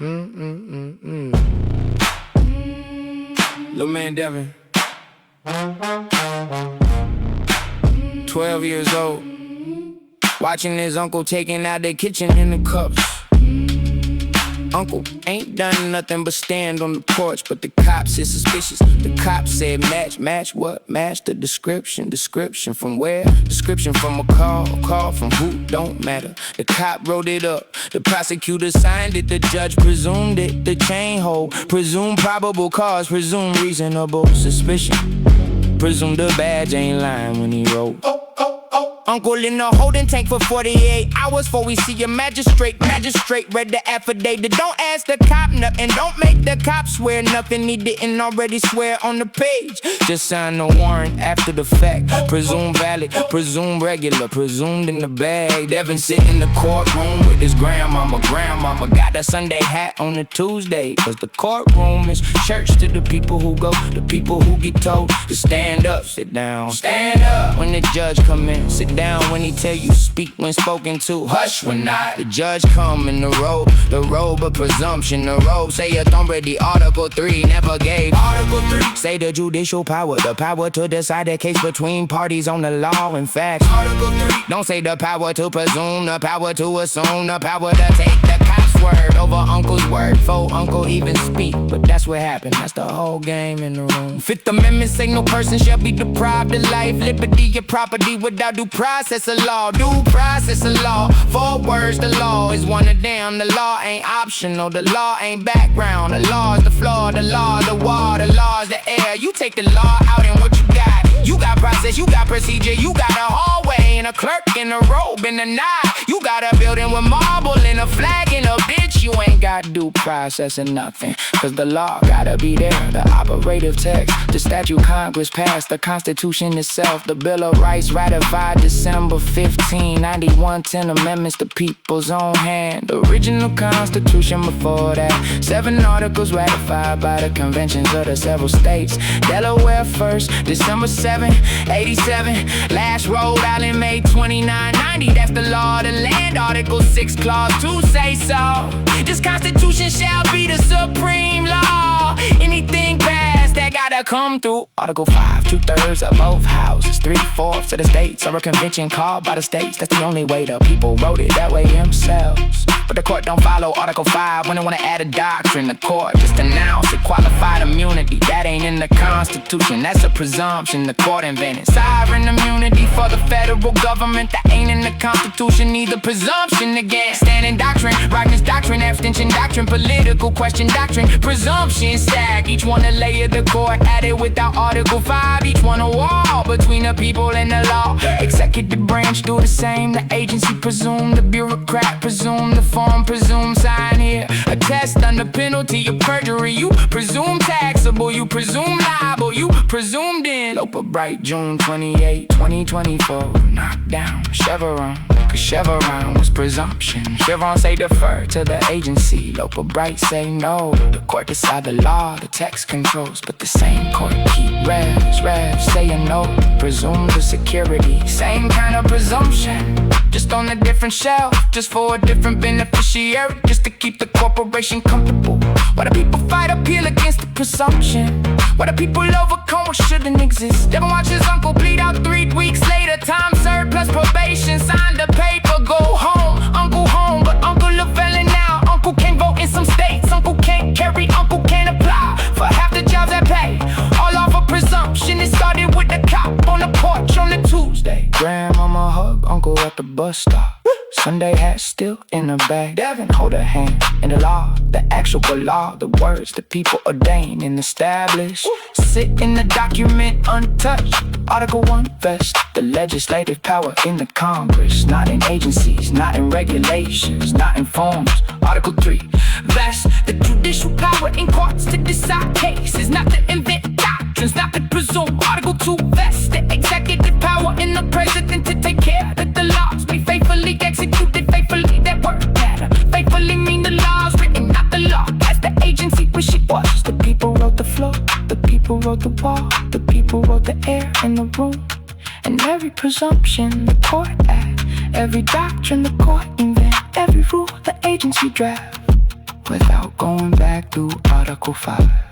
Lil' man Devin, 12 years old, watching his uncle taking out the kitchen in the cups. Uncle ain't done nothing but stand on the porch, but the cops is suspicious. The cops said match what? Match the description. Description from where? Description from a call from who? Don't matter. The cop wrote it up, the prosecutor signed it, the judge presumed it. The chain hold, presume probable cause, presume reasonable suspicion. Presume the badge ain't lying when he wrote. Uncle in the holding tank for 48 hours before we see a magistrate. Magistrate read the affidavit. Don't ask the cop nothing, don't make the cop swear nothing he didn't already swear on the page. Just sign the warrant after the fact. Presume valid, presume regular, presumed in the bag. Devin sit in the courtroom with his grandmama. Grandmama got a Sunday hat on a Tuesday, cause the courtroom is church to the people who go, the people who get told to stand up, sit down. Stand up when the judge come in, sit down when he tell you speak when spoken to, hush when not. The judge come in the robe of presumption. The robe say authority, Article 3 never gave. Article 3 say the judicial power, the power to decide a case between parties on the law and facts. Article 3 don't say the power to presume, the power to assume, the power to take the cop's word over uncle's word before uncle even speak. But that's what happened, that's the whole game in the room. Fifth Amendment say no person shall be deprived of life, liberty, or property without due process of law. Due process of law, 4 words, the law is one of them. The law ain't optional, the law ain't background. The law is the floor, the law is the wall, the law is the air. You take the law out and what you got? You got process, you got procedure, you got a hallway and a clerk in a robe and a knife. You got a building with marble and a flag and a bitch. You ain't got due process or nothing, cause the law gotta be there. The operative text, the statute Congress passed, the Constitution itself, the Bill of Rights ratified December 1591. 10 amendments, the people's own hand. The original Constitution before that, 7 articles ratified by the conventions of the several states. Delaware first, December 7, 87. Last Rhode Island, May 29, 90. That's the law of the land. Article 6, Clause 2 say so. This Constitution shall be the supreme law. Anything passed that gotta come through Article 5, 2/3 of both houses, 3/4 of the states, or a convention called by the states. That's the only way the people wrote it that way themselves. But the court don't follow Article 5 when they wanna add a doctrine. The court just announce it, qualified immunity. That ain't in the Constitution, that's a presumption the court invented. Sovereign immunity for the federal government, that ain't in the Constitution either. Presumption again, standing doctrine, rightness doctrine, abstention doctrine, political question doctrine, presumption stack. Each one a layer the court added without Article 5. Each one a wall between the people and the law. Executive branch do the same. The agency presume, the bureaucrat presume, the form presume sign here. A test under penalty of perjury. You presume taxable, you presume liable, you presumed in. Loper Bright, June 28, 2024. Knockdown, Chevron, cause Chevron was presumption. Chevron say defer to the agency. Loper Bright say no. The court decide the law, the text controls, but the same court keep revs saying no. Presume the security, same kind of presumption, just on a different shelf, just for a different beneficiary, just to keep the corporation comfortable. Why do people fight appeal against the presumption? Why do people overcome what shouldn't exist? Devin watch his uncle bleed out 3 weeks later. Time served plus probation, signed the paper, go home. Uncle home, but uncle a felon now. Uncle can't vote in some states, uncle can't carry, uncle can't apply for half the jobs that pay. All off of presumption, it started with the cop on the porch on the Tuesday. Grandmama hug uncle at the bus stop. Sunday hat still in the bag. Devin hold her hand in the law, the actual law, the words the people ordain and establish. Sit in the document untouched. Article 1 vest the legislative power in the Congress, not in agencies, not in regulations, not in forms. Article 3 vest the judicial power in courts to decide cases, not to invent doctrines, not to presume. Article 2 vest the executive power in the president to take care that the laws be faithfully executed, faithfully that word matter. Faithfully mean the laws written, not the law as the agency wish it was. The people wrote the floor, the people wrote the wall, the people wrote the air in the room. And every presumption the court add, every doctrine the court invent, every rule the agency draft without going back through Article 5.